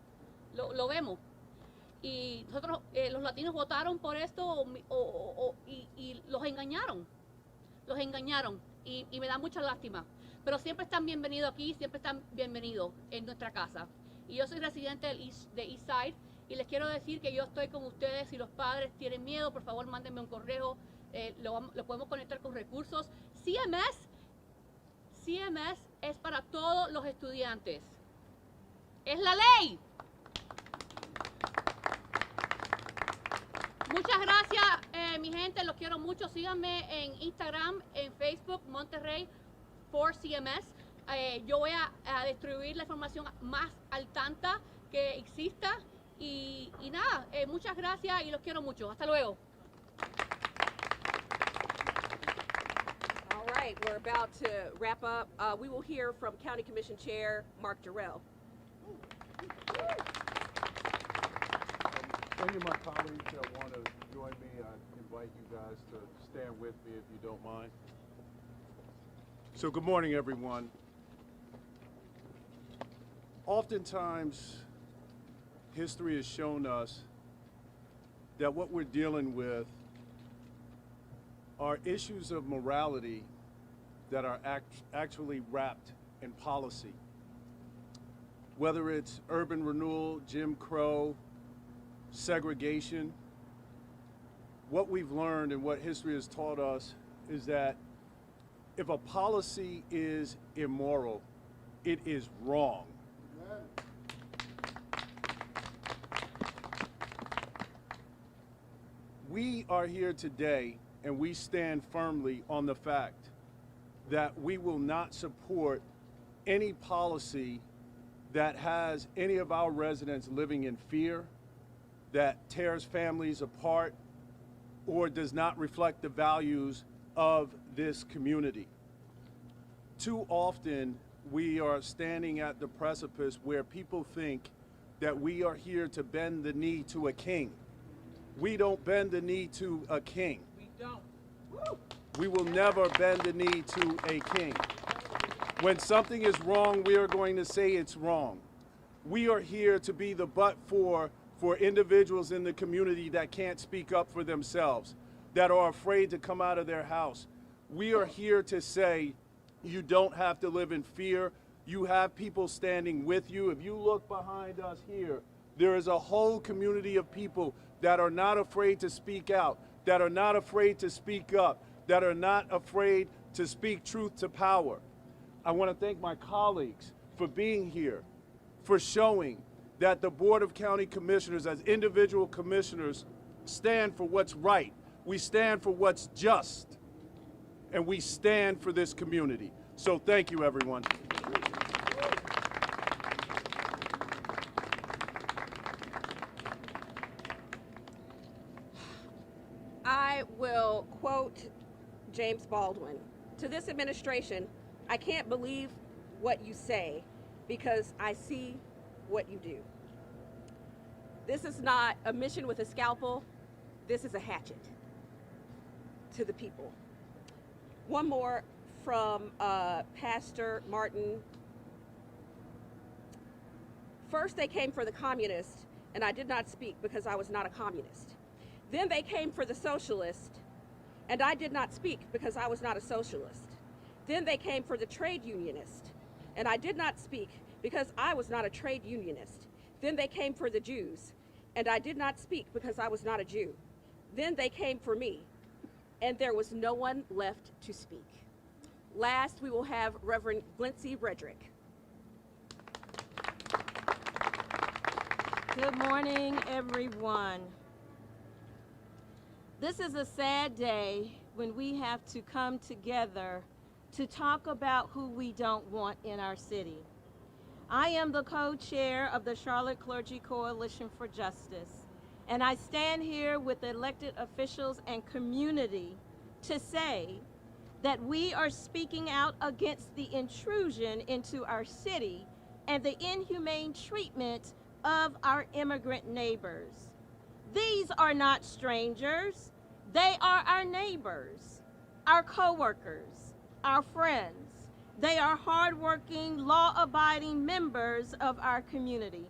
lo vemos. Y nosotros, los latinos votaron por esto y los engañaron. Y me da mucha lástima. Pero siempre están bienvenidos aquí, siempre están bienvenidos en nuestra casa. Y yo soy residente de East Side y les quiero decir que yo estoy con ustedes. Si los padres tienen miedo, por favor mándenme un correo, lo podemos conectar con recursos. CMS es para todos los estudiantes. Es la ley. Muchas gracias, mi gente, los quiero mucho. Síganme en Instagram, en Facebook, Monterrey for CMS. Yo voy a distribuir la información más al tanto que exista. Y nada, muchas gracias y los quiero mucho. Hasta luego. about to wrap up, we will hear from County Commission Chair Mark Durrell. Any of my colleagues that want to join me, I invite you guys to stand with me if you don't mind. So good morning, everyone. Oftentimes, history has shown us that what we're dealing with are issues of morality that are actually wrapped in policy. Whether it's urban renewal, Jim Crow, segregation, what we've learned and what history has taught us is that if a policy is immoral, it is wrong. We are here today and we stand firmly on the fact that we will not support any policy that has any of our residents living in fear, that tears families apart, or does not reflect the values of this community. Too often, we are standing at the precipice where people think that we are here to bend the knee to a king. We don't bend the knee to a king. We don't. We will never bend the knee to a king. When something is wrong, we are going to say it's wrong. We are here to be the butt for individuals in the community that can't speak up for themselves, that are afraid to come out of their house. We are here to say you don't have to live in fear. You have people standing with you. If you look behind us here, there is a whole community of people that are not afraid to speak out, that are not afraid to speak up, that are not afraid to speak truth to power. I want to thank my colleagues for being here, for showing that the Board of County Commissioners, as individual commissioners, stand for what's right. We stand for what's just, and we stand for this community. So thank you, everyone. I will quote James Baldwin. To this administration, I can't believe what you say because I see what you do. This is not a mission with a scalpel. This is a hatchet to the people. One more from Pastor Martin. First they came for the communist, and I did not speak because I was not a communist. Then they came for the socialist, and I did not speak because I was not a socialist. Then they came for the trade unionist, and I did not speak because I was not a trade unionist. Then they came for the Jews, and I did not speak because I was not a Jew. Then they came for me, and there was no one left to speak. Last, we will have Reverend Glency Redrick. Good morning, everyone. This is a sad day when we have to come together to talk about who we don't want in our city. I am the co-chair of the Charlotte Clergy Coalition for Justice, and I stand here with elected officials and community to say that we are speaking out against the intrusion into our city and the inhumane treatment of our immigrant neighbors. These are not strangers. They are our neighbors, our coworkers, our friends. They are hardworking, law-abiding members of our community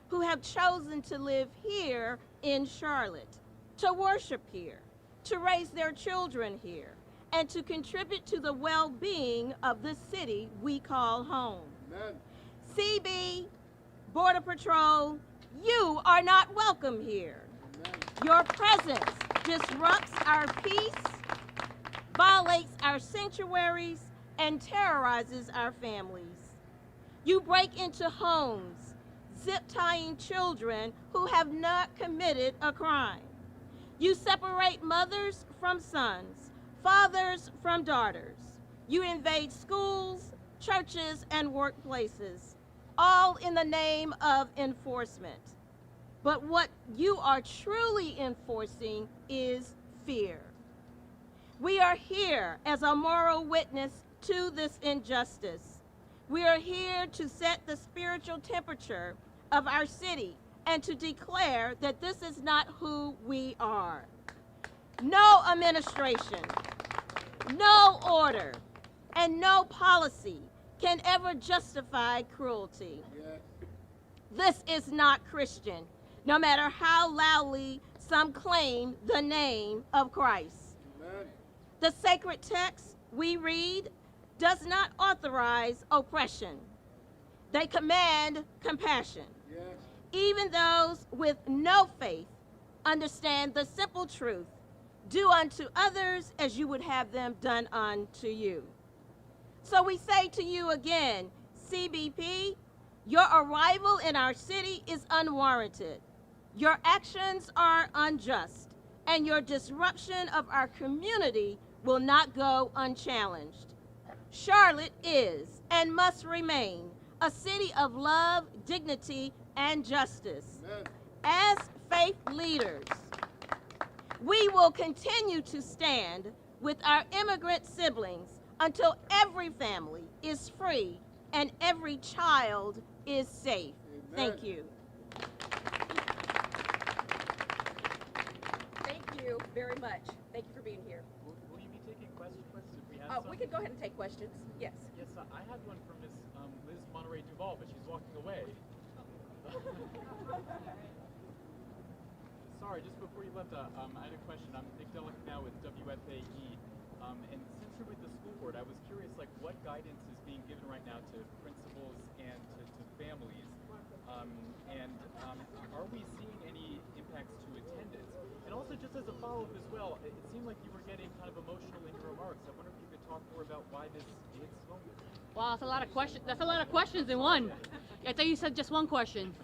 who have chosen to live here in Charlotte, to worship here, to raise their children here, and to contribute to the well-being of the city we call home. Amen. CB, Border Patrol, you are not welcome here. Amen. Your presence disrupts our peace, violates our sanctuaries, and terrorizes our families. You break into homes, zip-tying children who have not committed a crime. You separate mothers from sons, fathers from daughters. You invade schools, churches, and workplaces, all in the name of enforcement. But what you are truly enforcing is fear. We are here as a moral witness to this injustice. We are here to set the spiritual temperature of our city and to declare that this is not who we are. No administration, no order, and no policy can ever justify cruelty. This is not Christian, no matter how loudly some claim the name of Christ. Amen. The sacred text we read does not authorize oppression. They command compassion. Yes. Even those with no faith understand the simple truth: do unto others as you would have them done unto you. So we say to you again, CBP, your arrival in our city is unwarranted. Your actions are unjust, and your disruption of our community will not go unchallenged. Charlotte is and must remain a city of love, dignity, and justice. Amen. As faith leaders, we will continue to stand with our immigrant siblings until every family is free and every child is safe. Amen. Thank you. Thank you very much. Thank you for being here. Will you be taking questions if we have some? We can go ahead and take questions. Yes. Yes, I had one from Ms. Liz Monterey Duval, but she's walking away. Sorry, just before you left, I had a question. I'm Nick Delic now with WFAE, and since you're with the school board, I was curious, like, what guidance is being given right now to principals and to families, and are we seeing any impacts to attendance? And also, just as a follow-up as well, it seemed like you were getting kind of emotional in your remarks. I wonder if you could talk more about why this hits home. Wow, that's a lot of questions. That's a lot of questions in one. I thought you said just one question.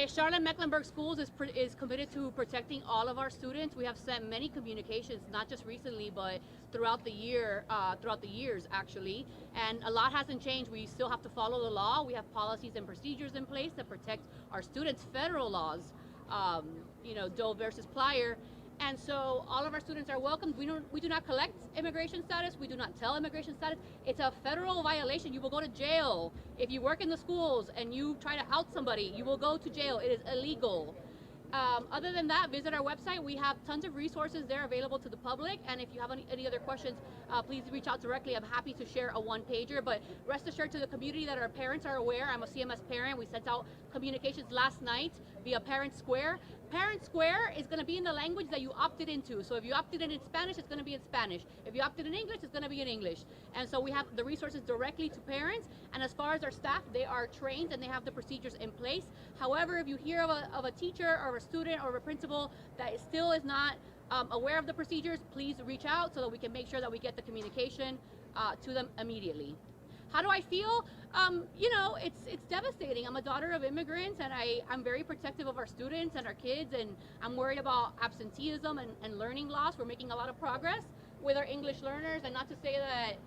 Charlotte-Mecklenburg Schools is committed to protecting all of our students. We have sent many communications, not just recently, but throughout the years actually. And a lot hasn't changed. We still have to follow the law. We have policies and procedures in place that protect our students. Federal laws, Doe versus Plyer. And so all of our students are welcome. We do not collect immigration status. We do not tell immigration status. It's a federal violation. You will go to jail. If you work in the schools and you try to out somebody, you will go to jail. It is illegal. Other than that, visit our website. We have tons of resources there available to the public. And if you have any other questions, please reach out directly. I'm happy to share a one-pager. But rest assured to the community that our parents are aware. I'm a CMS parent. We sent out communications last night via Parent Square. Parent Square is going to be in the language that you opted into. So if you opted in Spanish, it's going to be in Spanish. If you opted in English, it's going to be in English. And so we have the resources directly to parents. And as far as our staff, they are trained and they have the procedures in place. However, if you hear of a teacher or a student or a principal that still is not aware of the procedures, please reach out so that we can make sure that we get the communication to them immediately. How do I feel? It's devastating. I'm a daughter of immigrants, and I'm very protective of our students and our kids, and I'm worried about absenteeism and learning loss. We're making a lot of progress with our English learners, and not to say that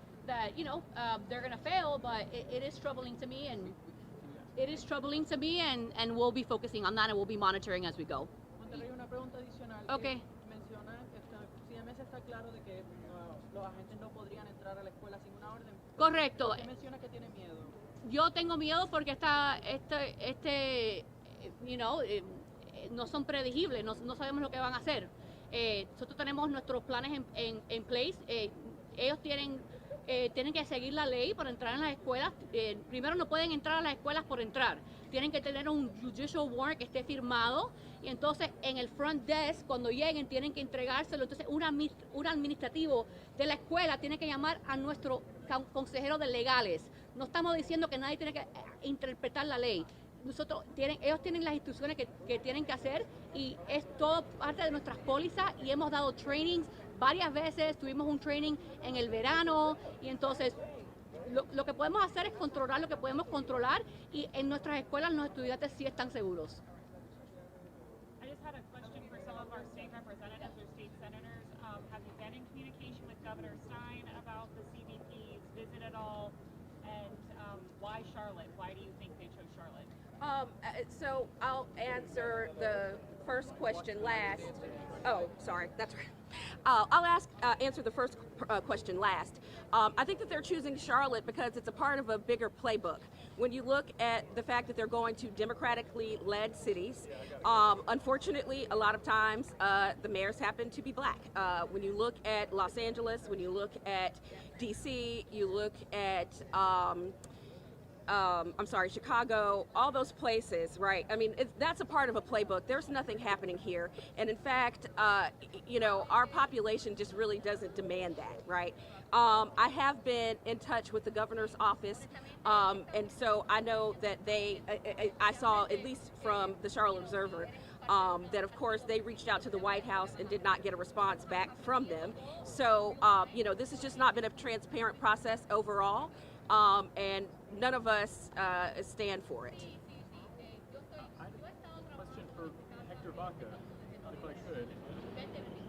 they're going to fail, but it is troubling to me, and we'll be focusing on that, and we'll be monitoring as we go. Una pregunta adicional. Okay. Menciona, CMS está claro de que los agentes no podrían entrar a la escuela sin una orden. Correcto. ¿Qué menciona que tiene miedo? Yo tengo miedo porque no son predecibles, no sabemos lo que van a hacer. Nosotros tenemos nuestros planes en place. Ellos tienen que seguir la ley para entrar en las escuelas. Primero no pueden entrar a las escuelas por entrar. Tienen que tener un judicial warrant que esté firmado, y entonces en el front desk, cuando lleguen, tienen que entregárselo. Entonces un administrativo de la escuela tiene que llamar a nuestro consejero de legales. No estamos diciendo que nadie tiene que interpretar la ley. Ellos tienen las instrucciones que tienen que hacer, y es todo parte de nuestras pólizas, y hemos dado trainings varias veces. Tuvimos un training en el verano, y entonces lo que podemos hacer es controlar lo que podemos controlar, y en nuestras escuelas los estudiantes sí están seguros. I just had a question for some of our state representatives or state senators. Have you been in communication with Governor Stein about the CBP's visit at all? And why Charlotte? Why do you think they chose Charlotte? So I'll answer the first question last. Oh, sorry, that's right. Answer the first question last. I think that they're choosing Charlotte because it's a part of a bigger playbook. When you look at the fact that they're going to democratically led cities, unfortunately, a lot of times the mayors happen to be black. When you look at Los Angeles, when you look at DC, you look at Chicago, all those places, right? I mean, that's a part of a playbook. There's nothing happening here. And in fact, our population just really doesn't demand that, right? I have been in touch with the governor's office, and so I know that I saw, at least from the Charlotte Observer, that of course they reached out to the White House and did not get a response back from them. So, this has just not been a transparent process overall. And none of us stand for it. I have a question for Hector Baca, if I could.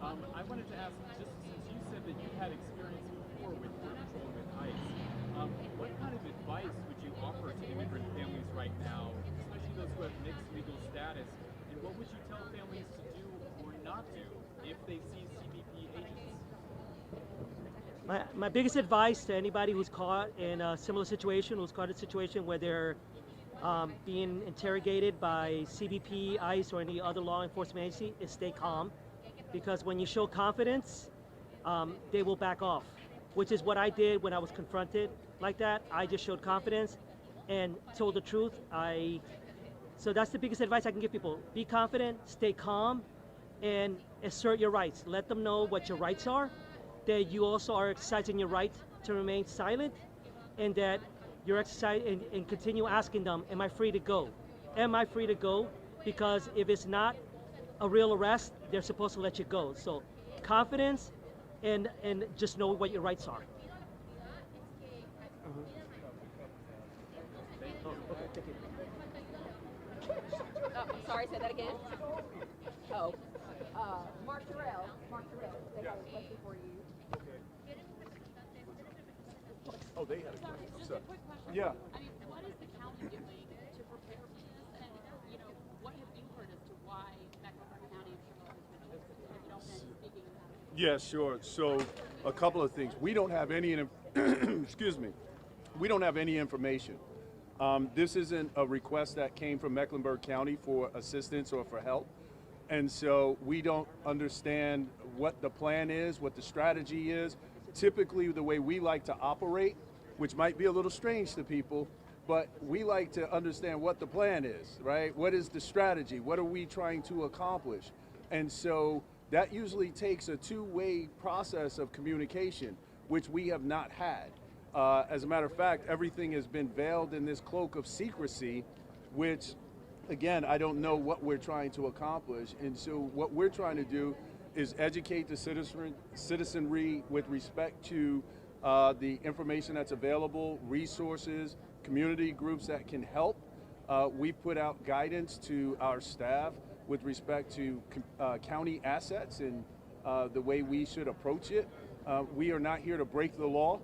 I wanted to ask, just since you said that you had experience before with border patrol and with ICE, what kind of advice would you offer to immigrant families right now, especially those who have mixed legal status, and what would you tell families to do or not do if they see CBP agents? My biggest advice to anybody who's caught in a similar situation, who's caught in a situation where they're being interrogated by CBP, ICE, or any other law enforcement agency, is stay calm. Because when you show confidence, they will back off, which is what I did when I was confronted like that. I just showed confidence and told the truth. So that's the biggest advice I can give people. Be confident, stay calm, and assert your rights. Let them know what your rights are, that you also are exercising your right to remain silent, and that you're exercising and continue asking them, am I free to go? Am I free to go? Because if it's not a real arrest, they're supposed to let you go. So confidence and just know what your rights are. I'm sorry, say that again. Oh, Mark Terrell, they have a question for you. Oh, they had a question. Just a quick question. Yeah. I mean, what is the county doing to prepare for this? And, what have you heard as to why Mecklenburg County and Charlotte has been chosen? If you don't mind speaking of that. Yeah, sure. So a couple of things. We don't have any, excuse me, we don't have any information. This isn't a request that came from Mecklenburg County for assistance or for help. And so we don't understand what the plan is, what the strategy is. Typically, the way we like to operate, which might be a little strange to people, but we like to understand what the plan is, right? What is the strategy? What are we trying to accomplish? And so that usually takes a two-way process of communication, which we have not had. As a matter of fact, everything has been veiled in this cloak of secrecy, which, again, I don't know what we're trying to accomplish. And so what we're trying to do is educate the citizenry with respect to the information that's available, resources, community groups that can help. We put out guidance to our staff with respect to county assets and the way we should approach it. We are not here to break the law.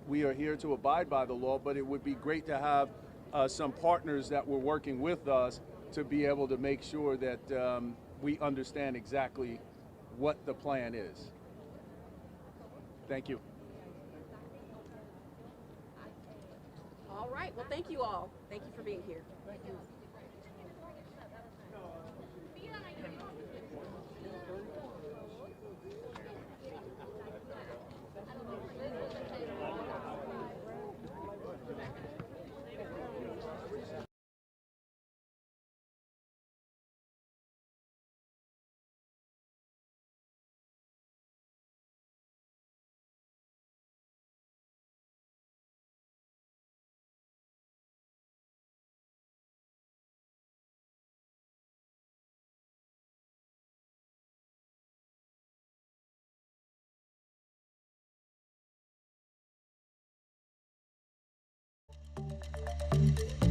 We are here to abide by the law, but it would be great to have some partners that were working with us to be able to make sure that we understand exactly what the plan is. Thank you. All right, well, thank you all. Thank you for being here. Thank you. Thank you.